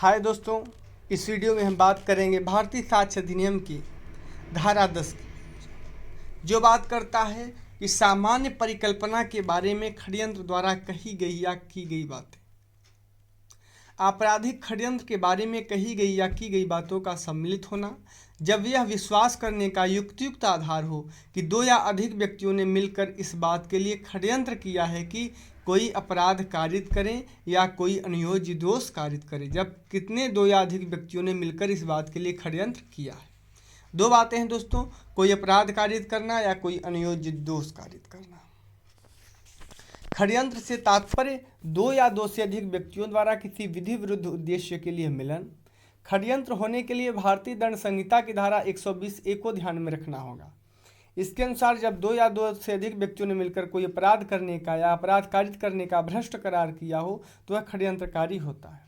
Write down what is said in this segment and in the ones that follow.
हाय दोस्तों, इस वीडियो में हम बात करेंगे भारतीय साक्ष्य अधिनियम की धारा 10 की, जो बात करता है कि सामान्य परिकल्पना के बारे में षड्यंत्र द्वारा कही गई या की गई बातें। आपराधिक षड्यंत्र के बारे में कही गई या की गई बातों का सम्मिलित होना, जब यह विश्वास करने का युक्तियुक्त आधार हो कि दो या अधिक व्यक्तियों ने मिलकर इस बात के लिए षड्यंत्र किया है कि कोई अपराध कारित करें या कोई अनुयोज्य दोष कारित करें। जब कितने दो या अधिक व्यक्तियों ने मिलकर इस बात के लिए षड्यंत्र किया है। दो बातें हैं दोस्तों, कोई अपराध कारित करना या कोई अनुयोज्य दोष कारित करना। षड्यंत्र से तात्पर्य दो या दो से अधिक व्यक्तियों द्वारा किसी विधि विरुद्ध उद्देश्य के लिए मिलन। षड्यंत्र होने के लिए भारतीय दंड संहिता की धारा 120A को ध्यान में रखना होगा। इसके अनुसार जब दो या दो से अधिक व्यक्तियों ने मिलकर कोई अपराध करने का या अपराध कारित करने का भ्रष्ट करार किया हो तो वह षड्यंत्रकारी होता है।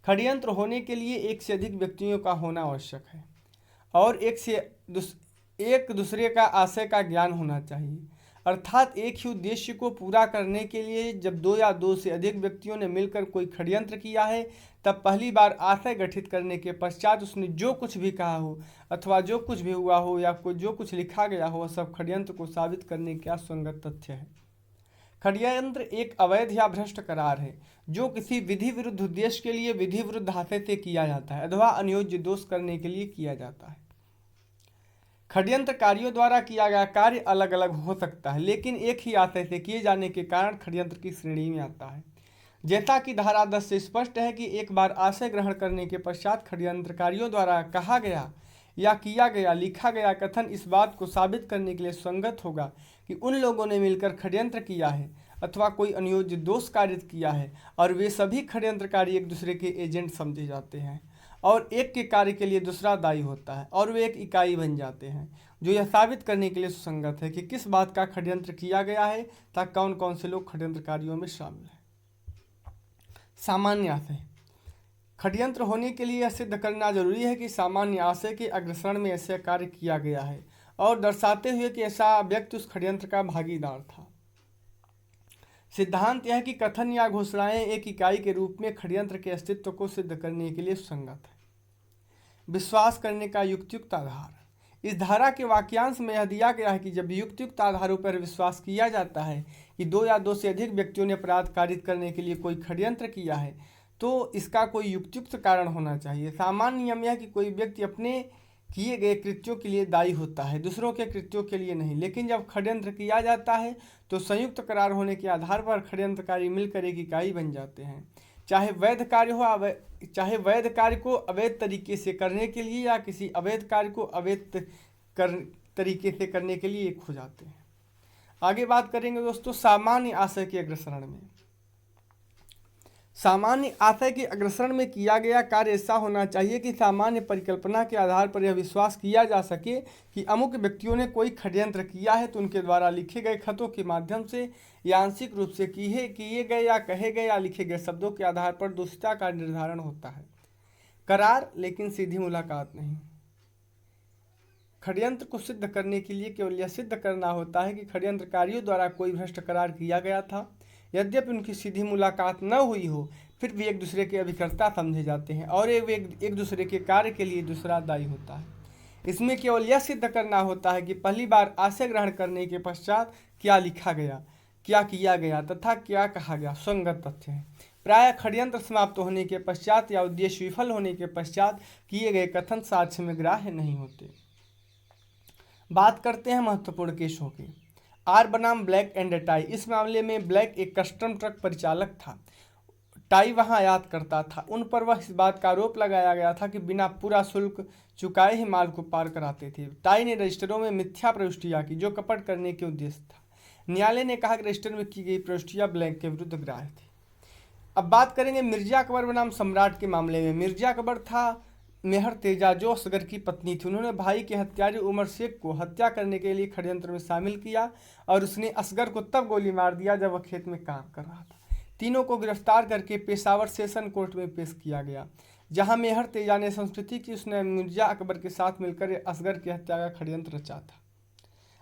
षड्यंत्र होने के लिए एक से अधिक व्यक्तियों का होना आवश्यक है और एक दूसरे का आशय का ज्ञान होना चाहिए, अर्थात एक ही उद्देश्य को पूरा करने के लिए जब दो या दो से अधिक व्यक्तियों ने मिलकर कोई षड्यंत्र किया है, तब पहली बार आशय गठित करने के पश्चात उसने जो कुछ भी कहा हो अथवा जो कुछ भी हुआ हो या जो कुछ लिखा गया हो, वह सब षड्यंत्र को साबित करने का संगत तथ्य है। षड्यंत्र एक अवैध या भ्रष्ट करार है जो किसी विधि विरुद्ध उद्देश्य के लिए विधि विरुद्ध आशय से किया जाता है अथवा अनुयोज्य दोष करने के लिए किया जाता है। षड्यंत्रकारियों द्वारा किया गया कार्य अलग अलग हो सकता है, लेकिन एक ही आशय से किए जाने के कारण षड्यंत्र की श्रेणी में आता है। जैसा कि धारा 10 से स्पष्ट है कि एक बार आशय ग्रहण करने के पश्चात षड्यंत्रकारियों द्वारा कहा गया या किया गया लिखा गया कथन इस बात को साबित करने के लिए संगत होगा कि उन लोगों ने मिलकर षड्यंत्र किया है अथवा कोई अनुयोज्य दोष कारित किया है और वे सभी षड्यंत्रकारी एक दूसरे के एजेंट समझे जाते हैं और एक के कार्य के लिए दूसरा दायी होता है और वे एक इकाई बन जाते हैं, जो यह साबित करने के लिए सुसंगत है कि किस बात का षड्यंत्र किया गया है तथा कौन कौन से लोग षड्यंत्रकारियों में शामिल हैं। सामान्य आशय। षड्यंत्र होने के लिए यह सिद्ध करना जरूरी है कि सामान्य आशय के अग्रसरण में ऐसा कार्य किया गया है और दर्शाते हुए कि ऐसा व्यक्ति उस षड्यंत्र का भागीदार था। सिद्धांत यह है कि कथन या घोषणाएं एक इकाई के रूप में षड्यंत्र के अस्तित्व को सिद्ध करने के लिए सुसंगत है। विश्वास करने का युक्तियुक्त आधार। इस धारा के वाक्यांश में यह दिया गया है कि जब युक्तियुक्त आधारों पर विश्वास किया जाता है कि दो या दो से अधिक व्यक्तियों ने अपराध कारित करने के लिए कोई षड्यंत्र किया है तो इसका कोई युक्तियुक्त कारण होना चाहिए। सामान्य नियम यह है कि कोई व्यक्ति अपने किए गए कृत्यों के लिए दायी होता है, दूसरों के कृत्यों के लिए नहीं। लेकिन जब षड्यंत्र किया जाता है तो संयुक्त करार होने के आधार पर षड्यंत्रकारी मिलकर एक इकाई बन जाते हैं, चाहे वैध कार्य को अवैध तरीके से करने के लिए या किसी अवैध कार्य को अवैध तरीके से करने के लिए एक हो जाते हैं। आगे बात करेंगे दोस्तों सामान्य आशय के अग्रसरण में। सामान्य आशय के अग्रसरण में किया गया कार्य ऐसा होना चाहिए कि सामान्य परिकल्पना के आधार पर यह विश्वास किया जा सके कि अमुक व्यक्तियों ने कोई षड्यंत्र किया है तो उनके द्वारा लिखे गए खतों के माध्यम से या आंशिक रूप से किए गए या कहे गए या लिखे गए शब्दों के आधार पर दोषिता का निर्धारण होता है। करार लेकिन सीधी मुलाकात नहीं। षड्यंत्र को सिद्ध करने के लिए केवल यह सिद्ध करना होता है कि षड्यंत्रकारियों द्वारा कोई भ्रष्ट करार किया गया था। यद्यपि उनकी सीधी मुलाकात न हुई हो, फिर भी एक दूसरे के अभिकर्ता समझे जाते हैं और एक दूसरे के कार्य के लिए दूसरा दायी होता है। इसमें केवल यह सिद्ध करना होता है कि पहली बार आशय ग्रहण करने के पश्चात क्या लिखा गया, क्या किया गया तथा क्या कहा गया संगत तथ्य है। प्रायः षड्यंत्र समाप्त होने के पश्चात या उद्देश्य विफल होने के पश्चात किए गए कथन साक्ष्य में ग्राह्य नहीं होते। बात करते हैं महत्वपूर्ण केसों की। आर बनाम ब्लैक एंड टाई। इस मामले में ब्लैक एक कस्टम ट्रक परिचालक था, टाई वहां आयात करता था। उन पर वह इस बात का आरोप लगाया गया था कि बिना पूरा शुल्क चुकाए ही माल को पार कराते थे। टाई ने रजिस्टरों में मिथ्या प्रविष्टियां की जो कपट करने के उद्देश्य था। न्यायालय ने कहा कि रजिस्टर में की गई प्रविष्टियां ब्लैक के विरुद्ध ग्राह्य थी। अब बात करेंगे मिर्जा अकबर बनाम सम्राट के मामले में। मिर्जा अकबर था मेहर तेजा जो असगर की पत्नी थी। उन्होंने भाई के हत्यारे उमर शेख को हत्या करने के लिए षड्यंत्र में शामिल किया और उसने असगर को तब गोली मार दिया जब वह खेत में काम कर रहा था। तीनों को गिरफ्तार करके पेशावर सेशन कोर्ट में पेश किया गया, जहां मेहर तेजा ने संस्कृति की उसने मिर्जा अकबर के साथ मिलकर असगर की हत्या का षड्यंत्र रचा था।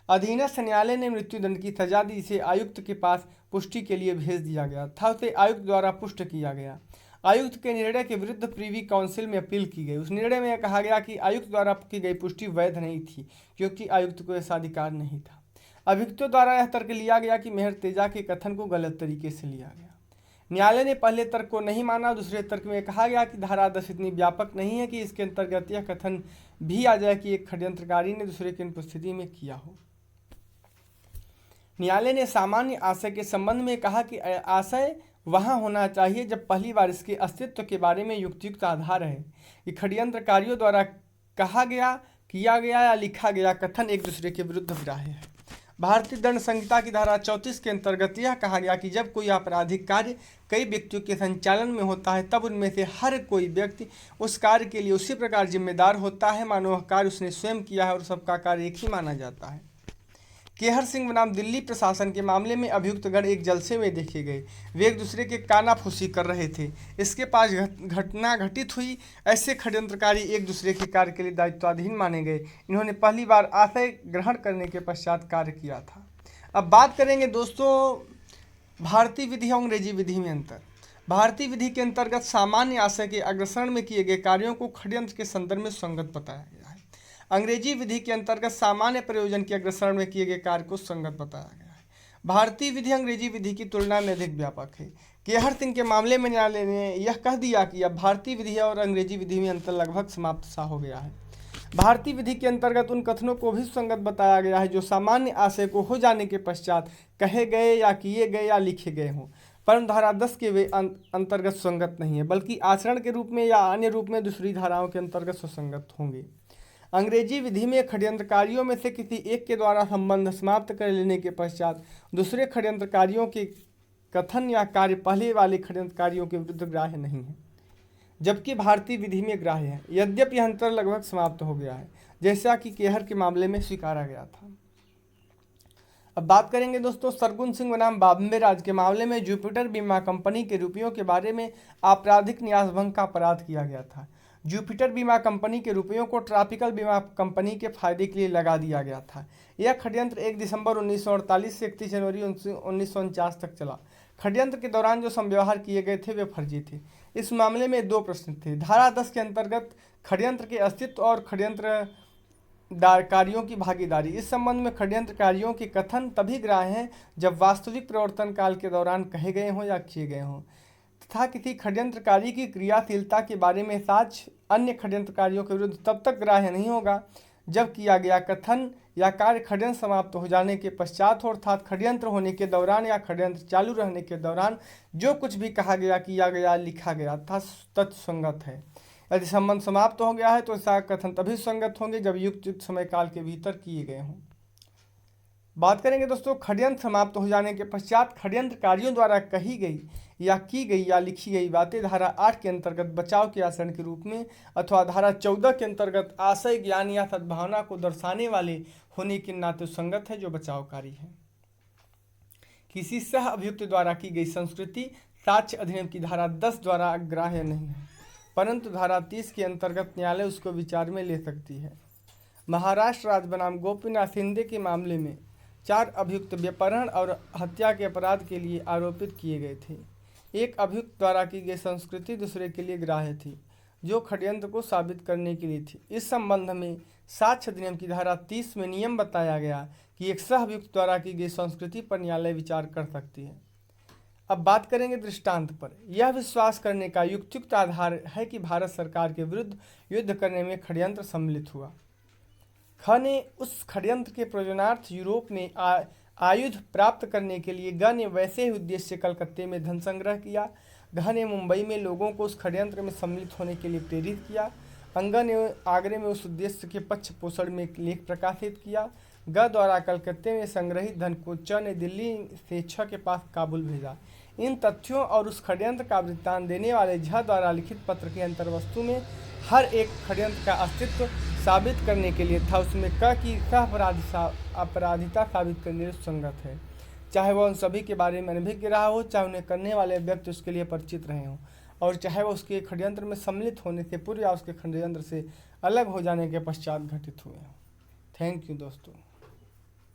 अधीनस्थ न्यायालय ने मृत्युदंड की सजा दी, जिसे आयुक्त के पास पुष्टि के लिए भेज दिया गया था। उसे आयुक्त द्वारा पुष्ट किया गया। आयुक्त के निर्णय के विरुद्ध प्रीवी काउंसिल में अपील की गई। उस निर्णय में कहा गया कि आयुक्त द्वारा की गई पुष्टि वैध नहीं थी, क्योंकि आयुक्त को ऐसा अधिकार नहीं था। अभियुक्तों द्वारा यह तर्क लिया गया कि मेहर तेजा के कथन को गलत तरीके से लिया गया। न्यायालय ने पहले तर्क को नहीं माना। दूसरे तर्क में कहा गया कि धारा 10 इतनी व्यापक नहीं है कि इसके अंतर्गत यह कथन भी आ जाए कि एक षड्यंत्रकारी ने दूसरे की अनुपस्थिति में किया हो। न्यायालय ने सामान्य आशय के संबंध में कहा कि आशय वहां होना चाहिए जब पहली बार इसके अस्तित्व के बारे में युक्तियुक्त आधार है कि षड्यंत्रकारियों द्वारा कहा गया, किया गया या लिखा गया कथन एक दूसरे के विरुद्ध ग्राह्य है। भारतीय दंड संहिता की धारा 34 के अंतर्गत यह कहा गया कि जब कोई आपराधिक कार्य कई व्यक्तियों के संचालन में होता है, तब उनमें से हर कोई व्यक्ति उस कार्य के लिए उसी प्रकार जिम्मेदार होता है मानो वह कार्य उसने स्वयं किया है और सबका कार्य एक ही माना जाता है। केहर सिंह बनाम दिल्ली प्रशासन के मामले में अभियुक्तगण एक जलसे में देखे गए। वे एक दूसरे के कानाफूसी कर रहे थे। इसके पास घटना घटित हुई। ऐसे षड्यंत्रकारी एक दूसरे के कार्य के लिए दायित्वाधीन माने गए। इन्होंने पहली बार आशय ग्रहण करने के पश्चात कार्य किया था। अब बात करेंगे दोस्तों भारतीय विधि और अंग्रेजी विधि में अंतर। भारतीय विधि के अंतर्गत सामान्य आशय के अग्रसरण में किए गए कार्यों को षड्यंत्र के संदर्भ में संगत बताया गया है। अंग्रेजी विधि के अंतर्गत सामान्य प्रयोजन के अग्रसरण में किए गए कार्य को संगत बताया गया है। भारतीय विधि अंग्रेजी विधि की तुलना में अधिक व्यापक है। केहर सिंह के मामले में न्यायालय ने यह कह दिया कि अब भारतीय विधि और अंग्रेजी विधि में अंतर लगभग समाप्त सा हो गया है। भारतीय विधि के अंतर्गत उन कथनों को भी संगत बताया गया है जो सामान्य आशय को हो जाने के पश्चात कहे गए या किए गए या लिखे गए हों, परंतु धारा 10 के वे अंतर्गत संगत नहीं है, बल्कि आचरण के रूप में या अन्य रूप में दूसरी धाराओं के अंतर्गत सुसंगत होंगे। अंग्रेजी विधि में षड्यंत्रकारियों में से किसी एक के द्वारा संबंध समाप्त कर लेने के पश्चात दूसरे षड्यंत्रकारियों के कथन या कार्य पहले वाले षड्यंत्रकारियों के विरुद्ध ग्राह्य नहीं है, जबकि भारतीय विधि में ग्राह्य है। यद्यपि यह अंतर लगभग समाप्त हो गया है, जैसा कि केहर के मामले में स्वीकारा गया था। अब बात करेंगे दोस्तों सरगुन सिंह बनाम बॉम्बे राज के मामले में जुपिटर बीमा कंपनी के रुपयों के बारे में आपराधिक न्यास भंग का अपराध किया गया था। जुपिटर बीमा कंपनी के रुपयों को ट्रॉपिकल बीमा कंपनी के फायदे के लिए लगा दिया गया था। यह षड्यंत्र 1 दिसंबर 1948 से 31 जनवरी 1949 तक चला। षड्यंत्र के दौरान जो संव्यवहार किए गए थे वे फर्जी थे। इस मामले में 2 प्रश्न थे। धारा 10 के अंतर्गत षड्यंत्र के अस्तित्व और षड्यंत्रकारियों की भागीदारी। इस संबंध में षड्यंत्रकारियों के कथन तभी ग्राह्य हैं जब वास्तविक प्रवर्तन काल के दौरान कहे गए हों या किए गए हों, तथा किसी षड्यंत्रकारी की क्रियाशीलता के बारे में साक्ष्य अन्य षड्यंत्रकारियों के विरुद्ध तब तक ग्राह्य नहीं होगा जब किया गया कथन या कार्य षड्यंत्र समाप्त हो जाने के पश्चात हो, अर्थात षड्यंत्र होने के दौरान या षड्यंत्र चालू रहने के दौरान जो कुछ भी कहा गया, किया गया, लिखा गया था तत्संगत है। यदि संबंध समाप्त हो गया है तो ऐसा कथन तभी संगत होंगे जब युक्त समय काल के भीतर किए गए हों। बात करेंगे दोस्तों षड्यंत्र समाप्त हो जाने के पश्चात षड्यंत्रकारियों द्वारा कही गई या की गई या लिखी गई बातें धारा 8 के अंतर्गत बचाव के आचरण के रूप में अथवा धारा 14 के अंतर्गत आशय, ज्ञान या सद्भावना को दर्शाने वाले होने के नाते संगत है जो बचावकारी है। किसी सह अभियुक्त द्वारा की गई संस्कृति साक्ष्य अधिनियम की धारा 10 द्वारा अग्राह्य नहीं है, परंतु धारा 30 के अंतर्गत न्यायालय उसको विचार में ले सकती है। महाराष्ट्र राज्य बनाम गोपीनाथ शिंदे के मामले में 4 अभियुक्त व्यपहरण और हत्या के अपराध के लिए आरोपित किए गए थे। एक अभियुक्त द्वारा की गई संस्कृति दूसरे के लिए ग्राह्य थी, जो षड्यंत्र को साबित करने के लिए थी। इस संबंध में साक्ष्य अधिनियम की धारा 30 में नियम बताया गया कि एक सह अभियुक्त द्वारा की गई संस्कृति पर न्यायालय विचार कर सकती है। अब बात करेंगे दृष्टांत पर। यह विश्वास करने का युक्तियुक्त आधार है कि भारत सरकार के विरुद्ध युद्ध करने में षड्यंत्र सम्मिलित हुआ। ख ने उस षड्यंत्र के प्रयोजनार्थ यूरोप में आयुध प्राप्त करने के लिए ग ने वैसे ही उद्देश्य से कलकत्ते में धन संग्रह किया। घ ने मुंबई में लोगों को उस षड्यंत्र में सम्मिलित होने के लिए प्रेरित किया। अंग ने आगरे में उस उद्देश्य के पक्ष पोषण में एक लेख प्रकाशित किया। ग द्वारा कलकत्ते में संग्रहित धन को च ने दिल्ली से छ के पास काबुल भेजा। इन तथ्यों और उस षड्यंत्र का वृत्तांत देने वाले झ द्वारा लिखित पत्र की अंतर्वस्तु में हर एक षड्यंत्र का अस्तित्व साबित करने के लिए था। उसमें क की अपराधिता साबित करने संगत है, चाहे वह उन सभी के बारे में अनभिज्ञ रहा हो, चाहे उन्हें करने वाले व्यक्ति उसके लिए परिचित रहे हों, और चाहे वह उसके षड्यंत्र में सम्मिलित होने से पूर्व या उसके षड्यंत्र से अलग हो जाने के पश्चात घटित हुए हों। थैंक यू दोस्तों।